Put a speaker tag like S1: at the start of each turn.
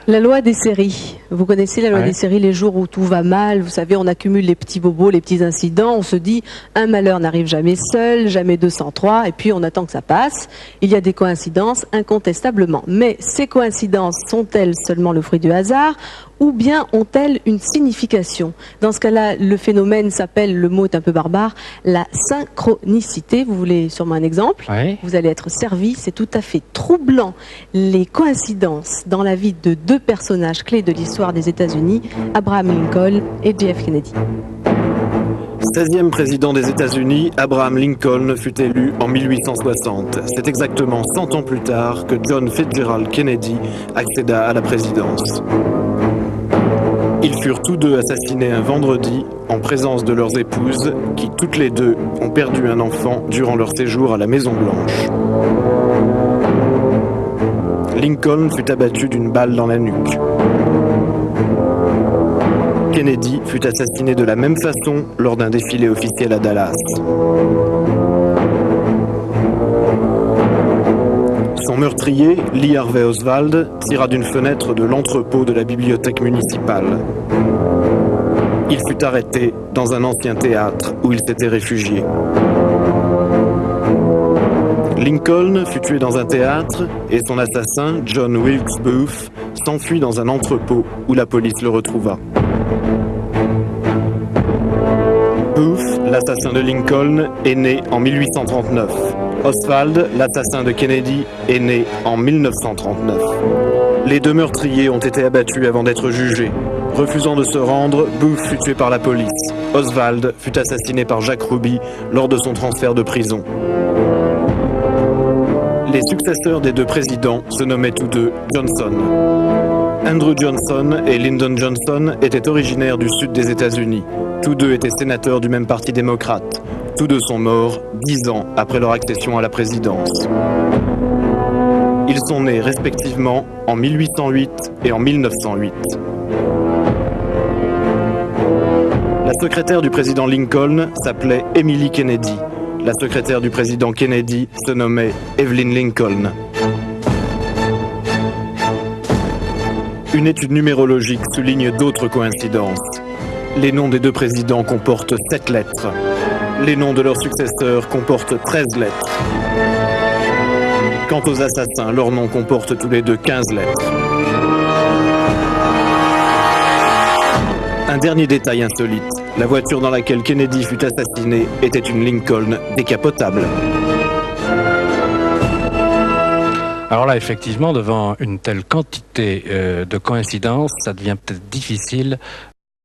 S1: La loi des séries. Vous connaissez la loi des séries, les jours où tout va mal, vous savez, on accumule les petits bobos, les petits incidents, on se dit un malheur n'arrive jamais seul, jamais 203, et puis on attend que ça passe. Il y a des coïncidences, incontestablement. Mais ces coïncidences sont-elles seulement le fruit du hasard ou bien ont-elles une signification? Dans ce cas-là, le phénomène s'appelle, le mot est un peu barbare, la synchronicité. Vous voulez sûrement un exemple? Vous allez être servi, c'est tout à fait troublant. Les coïncidences dans la vie de deux personnages clés de l'histoire des États-Unis, Abraham Lincoln et JF Kennedy.
S2: 16e président des États-Unis, Abraham Lincoln fut élu en 1860. C'est exactement 100 ans plus tard que John Fitzgerald Kennedy accéda à la présidence. Ils furent tous deux assassinés un vendredi en présence de leurs épouses qui, toutes les deux, ont perdu un enfant durant leur séjour à la Maison-Blanche. Lincoln fut abattu d'une balle dans la nuque. Kennedy fut assassiné de la même façon lors d'un défilé officiel à Dallas. Son meurtrier, Lee Harvey Oswald, tira d'une fenêtre de l'entrepôt de la bibliothèque municipale. Il fut arrêté dans un ancien théâtre où il s'était réfugié. Lincoln fut tué dans un théâtre et son assassin, John Wilkes Booth, s'enfuit dans un entrepôt où la police le retrouva. Booth, l'assassin de Lincoln, est né en 1839. Oswald, l'assassin de Kennedy, est né en 1939. Les deux meurtriers ont été abattus avant d'être jugés. Refusant de se rendre, Booth fut tué par la police. Oswald fut assassiné par Jack Ruby lors de son transfert de prison. Les successeurs des deux présidents se nommaient tous deux Johnson. Andrew Johnson et Lyndon Johnson étaient originaires du sud des États-Unis. Tous deux étaient sénateurs du même parti démocrate. Tous deux sont morts 10 ans après leur accession à la présidence. Ils sont nés respectivement en 1808 et en 1908. La secrétaire du président Lincoln s'appelait Emily Kennedy. La secrétaire du président Kennedy se nommait Evelyn Lincoln. Une étude numérologique souligne d'autres coïncidences. Les noms des deux présidents comportent 7 lettres. Les noms de leurs successeurs comportent 13 lettres. Quant aux assassins, leurs noms comportent tous les deux 15 lettres. Un dernier détail insolite. La voiture dans laquelle Kennedy fut assassiné était une Lincoln décapotable.
S3: Alors là, effectivement, devant une telle quantité de coïncidences, ça devient peut-être difficile